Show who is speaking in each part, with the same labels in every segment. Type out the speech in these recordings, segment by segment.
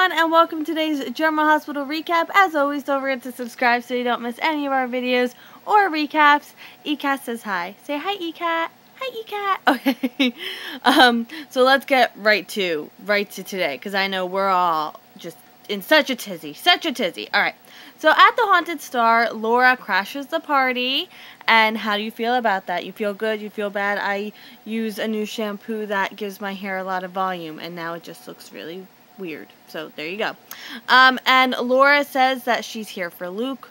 Speaker 1: everyone, and welcome to today's General Hospital recap. As always, don't forget to subscribe so you don't miss any of our videos or recaps. ECAT says hi. Say hi, ECAT. Hi, ECAT. Okay. So let's get right to today, because I know we're all just in such a tizzy. Alright. So at the Haunted Star, Laura crashes the party. And how do you feel about that? You feel good? You feel bad? I use a new shampoo that gives my hair a lot of volume, and now it just looks really weird. So there you go. And Laura says that she's here for Luke.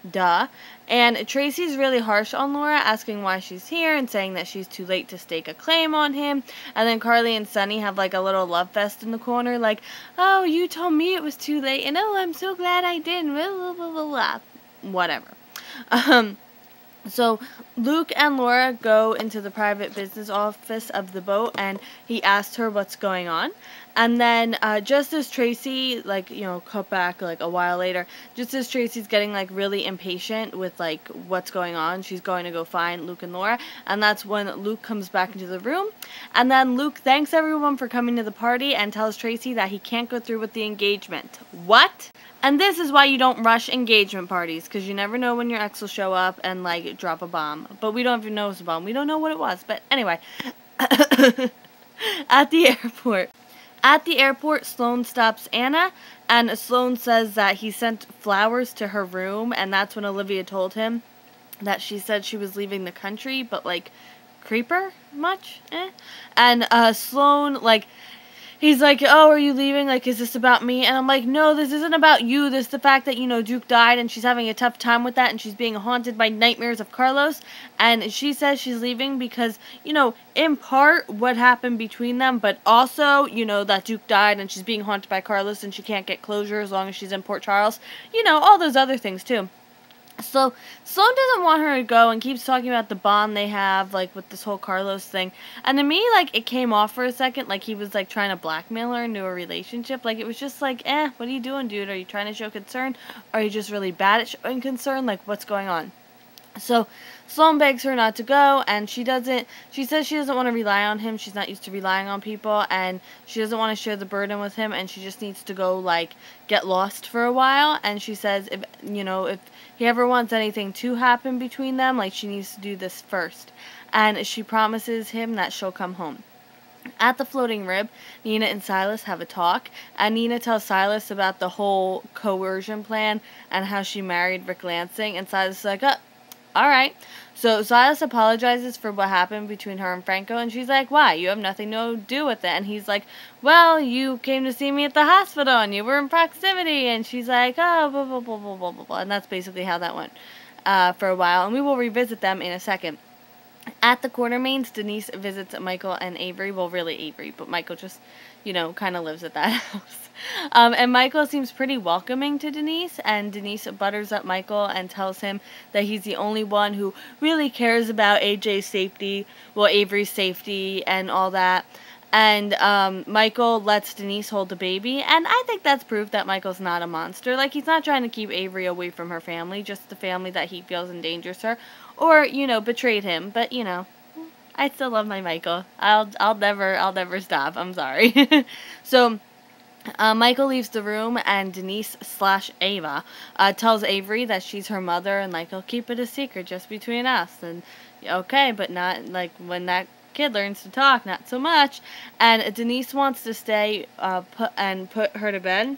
Speaker 1: Duh. And Tracy's really harsh on Laura, asking why she's here and saying that she's too late to stake a claim on him. And then Carly and Sunny have like a little love fest in the corner, like, oh, you told me it was too late, and oh, I'm so glad I didn't. Blah, blah, blah, blah. Whatever. So Luke and Laura go into the private business office of the boat, and he asks her what's going on. And then just as Tracy, like, you know, cut back like a while later, just as Tracy's getting like really impatient with like what's going on, she's going to go find Luke and Laura, and that's when Luke comes back into the room. And then Luke thanks everyone for coming to the party and tells Tracy that he can't go through with the engagement. What? And this is why you don't rush engagement parties, because you never know when your ex will show up and, like, drop a bomb. But we don't even know it's a bomb. We don't know what it was. But anyway, at the airport, Sloane stops Anna, and Sloane says that he sent flowers to her room, and that's when Olivia told him that she said she was leaving the country, but, like, creeper much? And Sloane, like, he's like, oh, are you leaving? Like, is this about me? And I'm like, no, this isn't about you. This is the fact that, you know, Duke died and she's having a tough time with that and she's being haunted by nightmares of Carlos. And she says she's leaving because, you know, in part what happened between them, but also, you know, that Duke died and she's being haunted by Carlos and she can't get closure as long as she's in Port Charles. You know, all those other things too. So, Sloane doesn't want her to go and keeps talking about the bond they have, like, with this whole Carlos thing. And to me, like, it came off for a second, like, he was, like, trying to blackmail her into a relationship. Like, it was just like, what are you doing, dude? Are you trying to show concern? Are you just really bad at showing concern? Like, what's going on? So, Sloane begs her not to go, and she says she doesn't want to rely on him. She's not used to relying on people, and she doesn't want to share the burden with him, and she just needs to go, like, get lost for a while. And she says, if he ever wants anything to happen between them, like, she needs to do this first. And she promises him that she'll come home. At the floating rib, Nina and Silas have a talk, and Nina tells Silas about the whole coercion plan and how she married Rick Lansing, and Silas is like, alright. So Silas apologizes for what happened between her and Franco, and she's like, why? You have nothing to do with it. And he's like, well, you came to see me at the hospital, and you were in proximity. And she's like, oh, blah, blah, blah, blah, blah, blah, blah. And that's basically how that went for a while, and we will revisit them in a second. At the Quartermains, Denise visits Michael and Avery. Well, really Avery, but Michael just, you know, kind of lives at that house. And Michael seems pretty welcoming to Denise, and Denise butters up Michael and tells him that he's the only one who really cares about AJ's safety, well, Avery's safety and all that. And Michael lets Denise hold the baby, and I think that's proof that Michael's not a monster. Like, he's not trying to keep Avery away from her family, just the family that he feels endangers her, or, you know, betrayed him. But, you know, I still love my Michael. I'll never stop. I'm sorry. So, Michael leaves the room, and Denise/Ava tells Avery that she's her mother, and, like, I'll keep it a secret just between us. And, okay, but not, like, when that kid learns to talk, not so much. And Denise wants to stay put her to bed,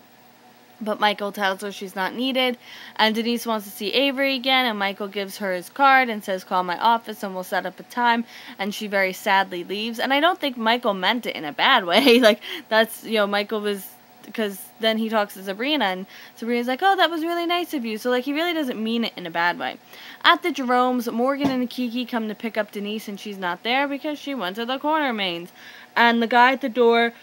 Speaker 1: but Michael tells her she's not needed. And Denise wants to see Avery again, and Michael gives her his card and says, call my office and we'll set up a time. And she very sadly leaves. And I don't think Michael meant it in a bad way. Like, that's, you know, Michael was, because then he talks to Sabrina, and Sabrina's like, oh, that was really nice of you. So, like, he really doesn't mean it in a bad way. At the Jeromes, Morgan and Kiki come to pick up Denise, and she's not there because she went to the Quartermains. And the guy at the door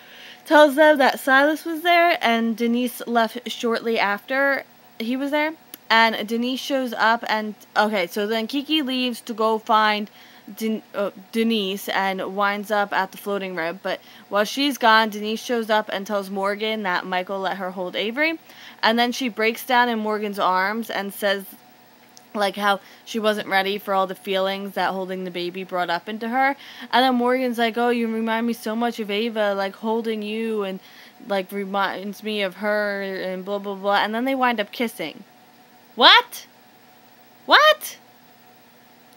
Speaker 1: tells them that Silas was there, and Denise left shortly after he was there. And Denise shows up, and, okay, so then Kiki leaves to go find Denise and winds up at the floating rib. But while she's gone, Denise shows up and tells Morgan that Michael let her hold Avery. And then she breaks down in Morgan's arms and says, like, how she wasn't ready for all the feelings that holding the baby brought up into her. And then Morgan's like, oh, you remind me so much of Ava, like, holding you. And like, reminds me of her and blah, blah, blah. And then they wind up kissing. What? What?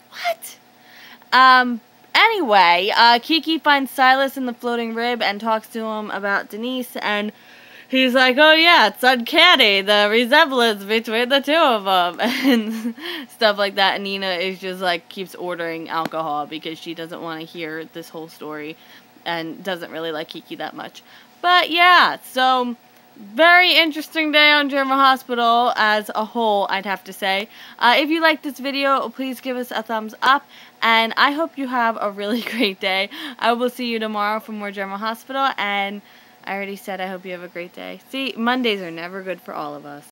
Speaker 1: What? Anyway, Kiki finds Silas in the floating rib and talks to him about Denise, and he's like, oh yeah, it's uncanny, the resemblance between the two of them, and stuff like that. And Nina is just like, keeps ordering alcohol because she doesn't want to hear this whole story and doesn't really like Kiki that much. But yeah, so very interesting day on German Hospital as a whole, I'd have to say. If you like this video, please give us a thumbs up, and I hope you have a really great day. I will see you tomorrow for more German Hospital, and I already said I hope you have a great day. See, Mondays are never good for all of us.